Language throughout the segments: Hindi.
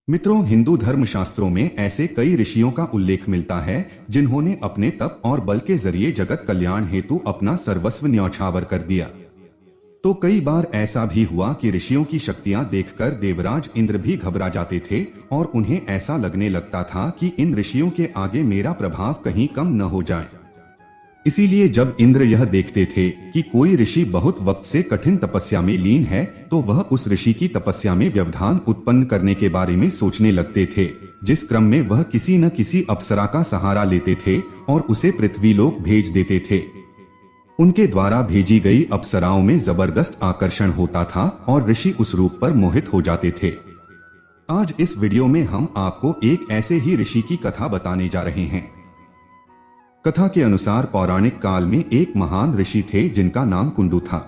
मित्रों, हिंदू धर्म शास्त्रों में ऐसे कई ऋषियों का उल्लेख मिलता है जिन्होंने अपने तप और बल के जरिए जगत कल्याण हेतु अपना सर्वस्व न्यौछावर कर दिया। तो कई बार ऐसा भी हुआ कि ऋषियों की शक्तियां देखकर देवराज इंद्र भी घबरा जाते थे और उन्हें ऐसा लगने लगता था कि इन ऋषियों के आगे मेरा प्रभाव कहीं कम न हो जाए। इसीलिए जब इंद्र यह देखते थे कि कोई ऋषि बहुत वक्त से कठिन तपस्या में लीन है, तो वह उस ऋषि की तपस्या में व्यवधान उत्पन्न करने के बारे में सोचने लगते थे, जिस क्रम में वह किसी न किसी अप्सरा का सहारा लेते थे और उसे पृथ्वीलोक भेज देते थे। उनके द्वारा भेजी गई अप्सराओं में जबरदस्त आकर्षण होता था और ऋषि उस रूप पर मोहित हो जाते थे। आज इस वीडियो में हम आपको एक ऐसे ही ऋषि की कथा बताने जा रहे हैं। कथा के अनुसार पौराणिक काल में एक महान ऋषि थे जिनका नाम कुंडू था।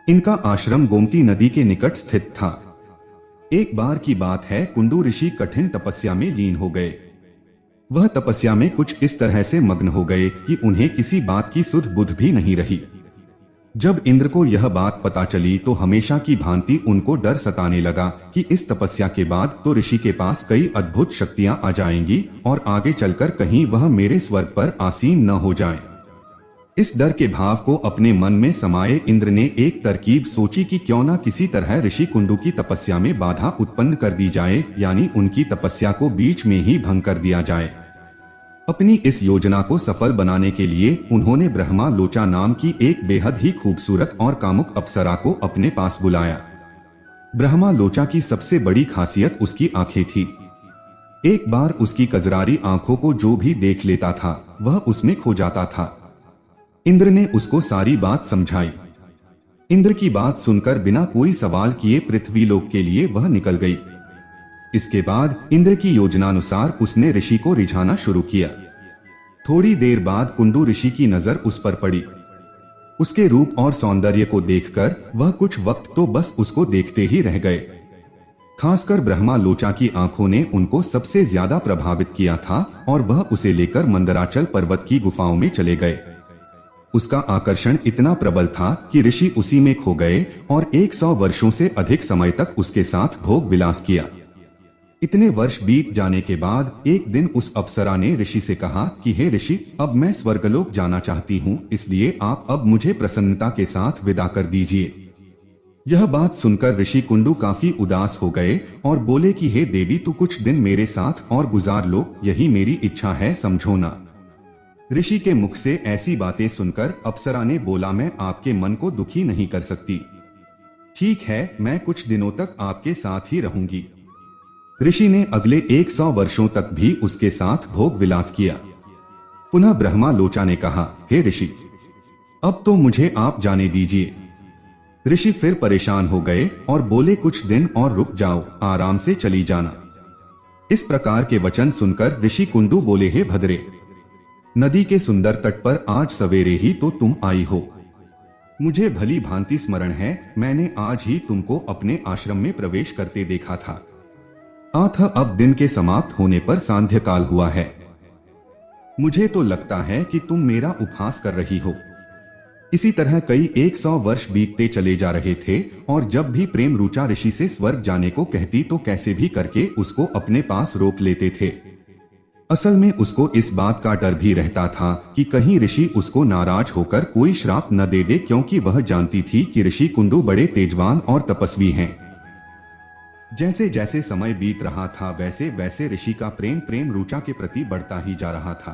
इनका आश्रम गोमती नदी के निकट स्थित था। एक बार की बात है, कुंडू ऋषि कठिन तपस्या में लीन हो गए। वह तपस्या में कुछ इस तरह से मग्न हो गए कि उन्हें किसी बात की सुध बुध भी नहीं रही। जब इंद्र को यह बात पता चली तो हमेशा की भांति उनको डर सताने लगा कि इस तपस्या के बाद तो ऋषि के पास कई अद्भुत शक्तियां आ जाएंगी और आगे चलकर कहीं वह मेरे स्वर्ग पर आसीन न हो जाएं। इस डर के भाव को अपने मन में समाये इंद्र ने एक तरकीब सोची कि क्यों न किसी तरह ऋषि कुंडू की तपस्या में बाधा उत्पन्न कर दी जाए, यानी उनकी तपस्या को बीच में ही भंग कर दिया जाए। अपनी इस योजना को सफल बनाने के लिए उन्होंने ब्रह्मा लोचा नाम की एक बेहद ही खूबसूरत और कामुक अप्सरा को अपने पास बुलाया। ब्रह्मा लोचा की सबसे बड़ी खासियत उसकी आंखें थी। एक बार उसकी कजरारी आंखों को जो भी देख लेता था वह उसमें खो जाता था। इंद्र ने उसको सारी बात समझाई। इंद्र की बात सुनकर बिना कोई सवाल किए पृथ्वीलोक के लिए वह निकल गई। इसके बाद इंद्र की योजनानुसार उसने ऋषि को रिझाना शुरू किया। थोड़ी देर बाद कुंडू ऋषि की नजर उस पर पड़ी। उसके रूप और सौंदर्य को देखकर वह कुछ वक्त तो बस उसको देखते ही रह गए। खासकर ब्रह्मा लोचा की आंखों ने उनको सबसे ज्यादा प्रभावित किया था और वह उसे लेकर मंदराचल पर्वत की गुफाओं में चले गए। उसका आकर्षण इतना प्रबल था कि ऋषि उसी में खो गए और 100 वर्षों से अधिक समय तक उसके साथ भोग विलास किया। इतने वर्ष बीत जाने के बाद एक दिन उस अप्सरा ने ऋषि से कहा कि हे ऋषि, अब मैं स्वर्गलोक जाना चाहती हूँ, इसलिए आप अब मुझे प्रसन्नता के साथ विदा कर दीजिए। यह बात सुनकर ऋषि कुंडू काफी उदास हो गए और बोले कि हे देवी, तू कुछ दिन मेरे साथ और गुजार लो, यही मेरी इच्छा है, समझो ना। ऋषि के मुख से ऐसी बातें सुनकर अप्सरा ने बोला, मैं आपके मन को दुखी नहीं कर सकती। ठीक है, मैं कुछ दिनों तक आपके साथ ही रहूंगी। ऋषि ने अगले 100 वर्षों तक भी उसके साथ भोग विलास किया। पुनः ब्रह्मा लोचा ने कहा, हे ऋषि, अब तो मुझे आप जाने दीजिए। ऋषि फिर परेशान हो गए और बोले, कुछ दिन और रुक जाओ, आराम से चली जाना। इस प्रकार के वचन सुनकर ऋषि कुंडू बोले, हे भद्रे, नदी के सुंदर तट पर आज सवेरे ही तो तुम आई हो। मुझे भली भांति स्मरण है, मैंने आज ही तुमको अपने आश्रम में प्रवेश करते देखा था। अतः अब दिन के समाप्त होने पर सांध्य काल हुआ है। मुझे तो लगता है कि तुम मेरा उपहास कर रही हो। इसी तरह कई 100 वर्ष बीतते चले जा रहे थे और जब भी प्रेम रुचा ऋषि से स्वर्ग जाने को कहती तो कैसे भी करके उसको अपने पास रोक लेते थे। असल में उसको इस बात का डर भी रहता था कि कहीं ऋषि उसको नाराज होकर कोई श्राप न दे दे, क्योंकि वह जानती थी कि ऋषि कुंडू बड़े तेजवान और तपस्वी हैं। जैसे जैसे समय बीत रहा था वैसे वैसे ऋषि का प्रेम रुचा के प्रति बढ़ता ही जा रहा था।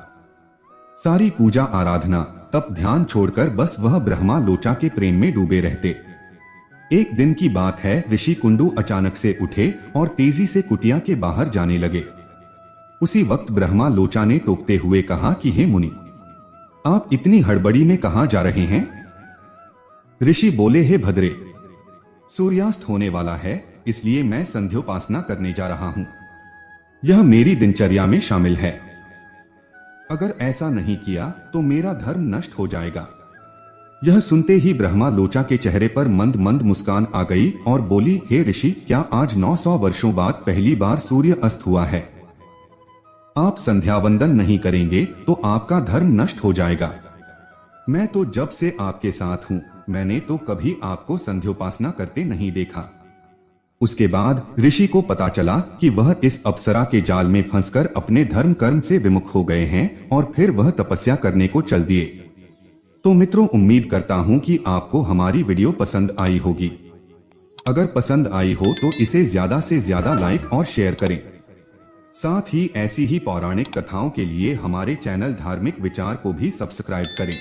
सारी पूजा आराधना तप ध्यान छोड़कर बस वह ब्रह्मा लोचा के प्रेम में डूबे रहते। एक दिन की बात है, ऋषि कुंडू अचानक से उठे और तेजी से कुटिया के बाहर जाने लगे। उसी वक्त ब्रह्मा लोचा ने टोकते हुए कहा कि हे मुनि, आप इतनी हड़बड़ी में कहां जा रहे हैं? ऋषि बोले, हे भद्रे, सूर्यास्त होने वाला है, इसलिए मैं संध्योपासना करने जा रहा हूं। यह मेरी दिनचर्या में शामिल है। अगर ऐसा नहीं किया तो मेरा धर्म नष्ट हो जाएगा। यह सुनते ही ब्रह्मा लोचा के चेहरे पर मंद मंद मुस्कान आ गई और बोली, हे ऋषि, क्या आज 900 वर्षों बाद पहली बार सूर्य अस्त हुआ है? आप संध्यावंदन नहीं करेंगे तो आपका धर्म नष्ट हो जाएगा। मैं तो जब से आपके साथ हूं, मैंने तो कभी आपको संध्योपासना करते नहीं देखा। उसके बाद ऋषि को पता चला कि वह इस अप्सरा के जाल में फंसकर अपने धर्म कर्म से विमुख हो गए हैं और फिर वह तपस्या करने को चल दिए। तो मित्रों, उम्मीद करता हूं कि आपको हमारी वीडियो पसंद आई होगी। अगर पसंद आई हो तो इसे ज्यादा से ज्यादा लाइक और शेयर करें। साथ ही ऐसी ही पौराणिक कथाओं के लिए हमारे चैनल धार्मिक विचार को भी सब्सक्राइब करें।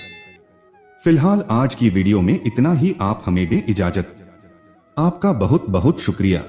फिलहाल आज की वीडियो में इतना ही। आप हमें दें इजाजत। आपका बहुत बहुत शुक्रिया।